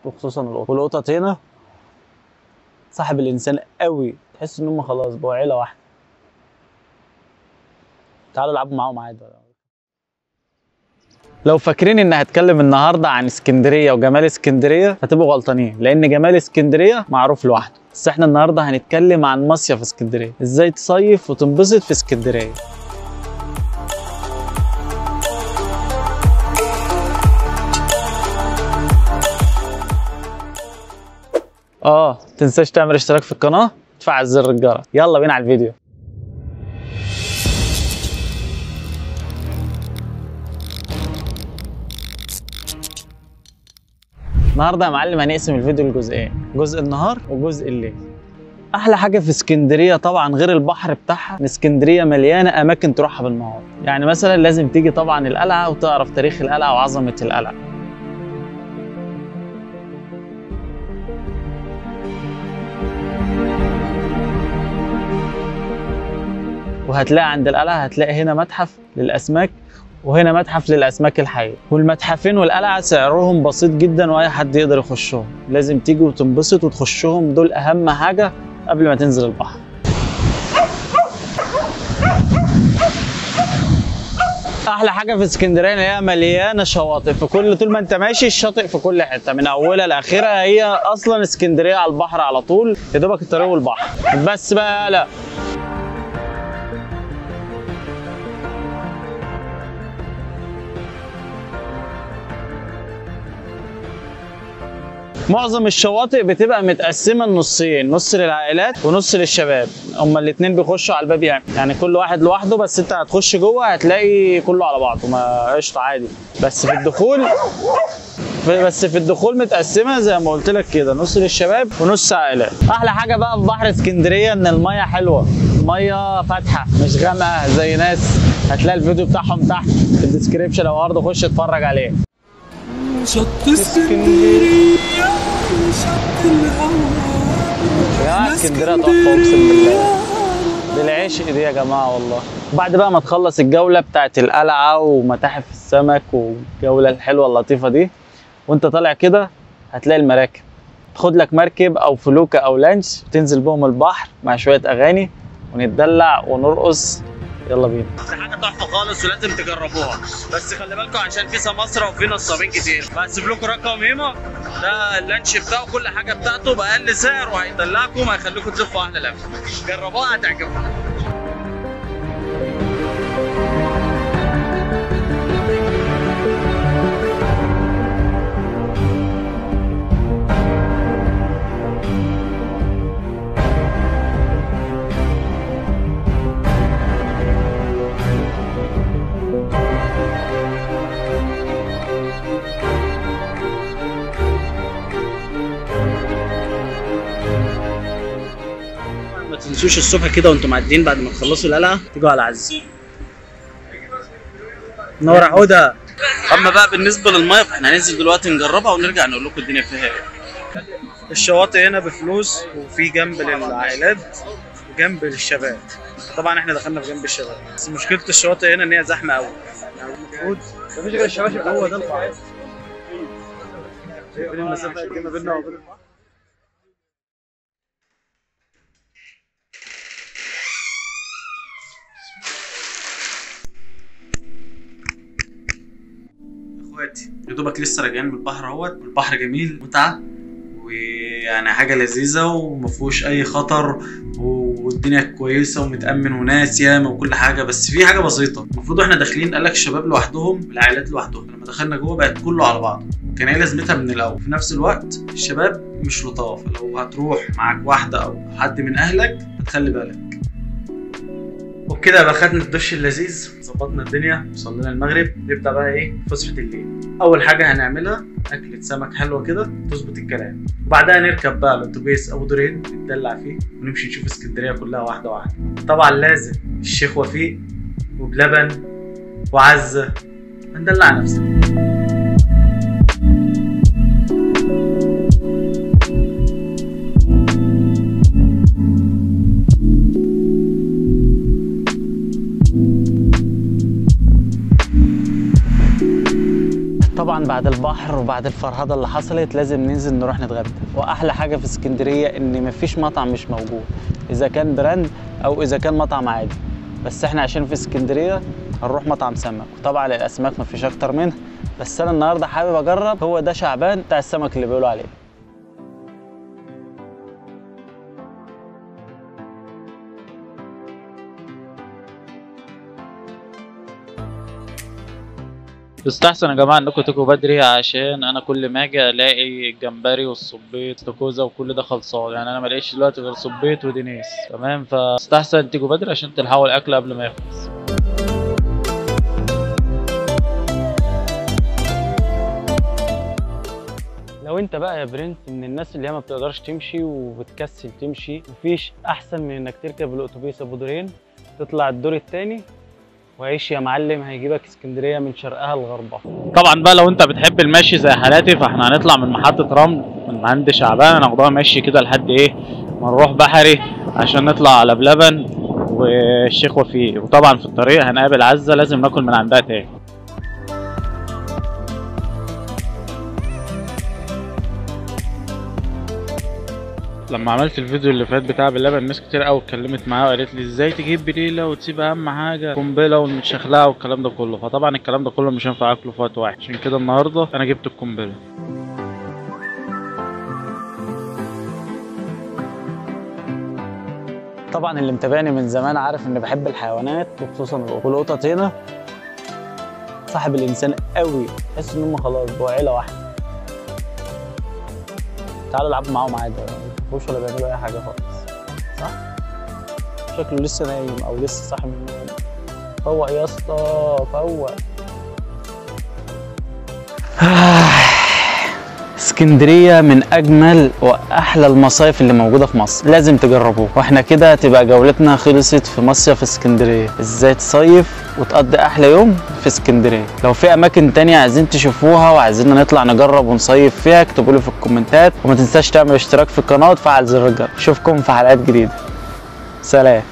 وخصوصا القطط. والقطط هنا صاحب الانسان قوي، تحس ان هم خلاص بقوا عيله واحده. تعالوا العبوا معاهم عادي. لو فاكرين ان هتكلم النهارده عن اسكندريه وجمال اسكندريه هتبقوا غلطانين، لان جمال اسكندريه معروف لوحده. بس احنا النهارده هنتكلم عن مصيف اسكندريه، ازاي تصيف وتنبسط في اسكندريه. متنساش تعمل اشتراك في القناه وتفعل زر الجرس. يلا بينا على الفيديو. النهارده يا معلم هنقسم الفيديو لجزئين، جزء النهار وجزء الليل. احلى حاجه في اسكندريه طبعا غير البحر بتاعها ان اسكندريه مليانه اماكن تروحها بالنهار. يعني مثلا لازم تيجي طبعا القلعه وتعرف تاريخ القلعه وعظمه القلعه. وهتلاقي عند القلعه هتلاقي هنا متحف للاسماك وهنا متحف للاسماك الحيه، والمتحفين والقلعه سعرهم بسيط جدا واي حد يقدر يخشهم. لازم تيجي وتنبسط وتخشهم، دول اهم حاجه قبل ما تنزل البحر. احلى حاجه في اسكندريه ان هي مليانه شواطئ، في كل طول ما انت ماشي الشاطئ في كل حته من اولها لاخرها. هي اصلا اسكندريه على البحر على طول، يا دوبك الطريق والبحر بس بقى. لا معظم الشواطئ بتبقى متقسمه لنصين، نص للعائلات ونص للشباب. هما الاثنين بيخشوا على الباب، يعني كل واحد لوحده، بس انت هتخش جوه هتلاقي كله على بعضه، ما قشطه عادي. بس في الدخول متقسمه زي ما قلت لك كده، نص للشباب ونص عائلات. احلى حاجه بقى في بحر اسكندريه ان الميه حلوه، الميه فاتحه مش غامقه زي ناس. هتلاقي الفيديو بتاعهم تحت في الديسكريبشن او برضه خش اتفرج عليه. شط اسكندريه شط الهوا يا اسكندريه تحفه اقسم بالله، بالعشق دي يا جماعه والله. بعد بقى ما تخلص الجوله بتاعت القلعه ومتاحف السمك والجوله الحلوه اللطيفه دي، وانت طالع كده هتلاقي المراكب. تاخد لك مركب او فلوكه او لانش وتنزل بهم البحر مع شويه اغاني ونتدلع ونرقص. يلا بينا. دي حاجه تحفه خالص ولازم تجربوها، بس خلي بالكم عشان في سماسره وفي نصابين كتير. هسيب لكم رقم هيما، ده اللانش بتاعه كل حاجه بتاعته باقل سعر، وهيدلعكم هيخليكم تلفوا احلى لفه. جربوها هتعجبكم. ما تنسوش الصبح كده وانتم معديين بعد ما تخلصوا القلعه تيجوا على عز. نور عوده. اما بقى بالنسبه للميه فاحنا هننزل دلوقتي نجربها ونرجع نقول لكم الدنيا فيها ايه. الشواطئ هنا بفلوس، وفي جنب للعائلات وجنب للشباب. طبعا احنا دخلنا في جنب الشباب، بس مشكله الشواطئ هنا ان هي زحمه قوي. يعني المفروض مفيش غير الشباشب هو ده القاعده. شايفين المسافه قد ايه ما بيننا وبين البحر؟ اخواتي يا دوبك لسه راجعين من البحر اهوت، والبحر جميل متعه ويعني حاجه لذيذه ومفيهوش اي خطر، والدنيا كويسه ومتامن وناس ياما وكل حاجه. بس في حاجه بسيطه، المفروض احنا داخلين قالك الشباب لوحدهم والعائلات لوحدهم. لما دخلنا جوه بقت كله على بعض. كان ايه لازمتها من الاول؟ في نفس الوقت الشباب مش لطاف، لو هتروح معاك واحده او حد من اهلك هتخلي بالك. وبكده يبقى خدنا الدش اللذيذ، ظبطنا الدنيا، وصلينا المغرب. نبدا بقى ايه فسحه الليل. اول حاجه هنعملها اكله سمك حلوه كده تظبط الكلام، وبعدها نركب بقى الاتوبيس ابو دورين نتدلع فيه ونمشي نشوف اسكندريه كلها واحده واحده. طبعا لازم الشيخ وفيق وبلبن وعزه، هندلع نفسنا. طبعا طبعا بعد البحر وبعد الفرهده اللي حصلت لازم ننزل نروح نتغدى. واحلى حاجه في اسكندريه ان مفيش مطعم مش موجود، اذا كان براند او اذا كان مطعم عادي. بس احنا عشان في اسكندريه هنروح مطعم سمك، وطبعا الاسماك مفيش اكتر منها. بس انا النهارده حابب اجرب، هو ده شعبان بتاع السمك اللي بيقولوا عليه. يستحسن يا جماعه انكم تيجوا بدري، عشان انا كل ما اجي الاقي الجمبري والصبيط استاكوزا وكل ده خلصان. يعني انا ما لقيتش دلوقتي غير صبيط ودينيس، تمام؟ فاستحسن تيجوا بدري عشان تلحقوا الاكل قبل ما يخلص. لو انت بقى يا برنس من الناس اللي هي ما بتقدرش تمشي وبتكسل تمشي، مفيش احسن من انك تركب الاتوبيس ابو دورين، تطلع الدور الثاني وعيش يا معلم، هيجيبك اسكندريه من شرقها لغربها. طبعا بقى لو انت بتحب المشي زي حالاتي، فاحنا هنطلع من محطه رمل من عند شعبان، هناخدها مشي كده لحد ايه ما نروح بحري عشان نطلع على بلبن والشيخ وفيق. وطبعا في الطريق هنقابل عزه لازم ناكل من عندها تاني. لما عملت الفيديو اللي فات بتاع بلبن، ناس كتير قوي اتكلمت معايا وقالت لي ازاي تجيب بليله وتسيب اهم حاجه قنبله والمتشخلعه والكلام ده كله. فطبعا الكلام ده كله مش هينفع اكله في وقت واحد، عشان كده النهارده انا جبت القنبله. طبعا اللي متابعني من زمان عارف اني بحب الحيوانات وخصوصا القطط. والقطط هنا صاحب الانسان قوي، تحس ان هم خلاص بقوا عيله واحده. تعالوا العبوا معاهم عادي، ما ولا بيعملوا اي حاجه خالص، صح؟ شكله لسه نايم او لسه صاحي من النوم. فوق يا اسطى فوق. اسكندريه من اجمل واحلى المصايف اللي موجوده في مصر، لازم تجربوه. واحنا كده تبقى جولتنا خلصت في مصيف اسكندريه، ازاي تصيف وتقضي احلى يوم في اسكندريه. لو في اماكن تانية عايزين تشوفوها وعايزين نطلع نجرب ونصيف فيها، اكتبوا لي في الكومنتات، وما تنساش تعمل اشتراك في القناه وتفعل زر الجرس. اشوفكم في حلقات جديده، سلام.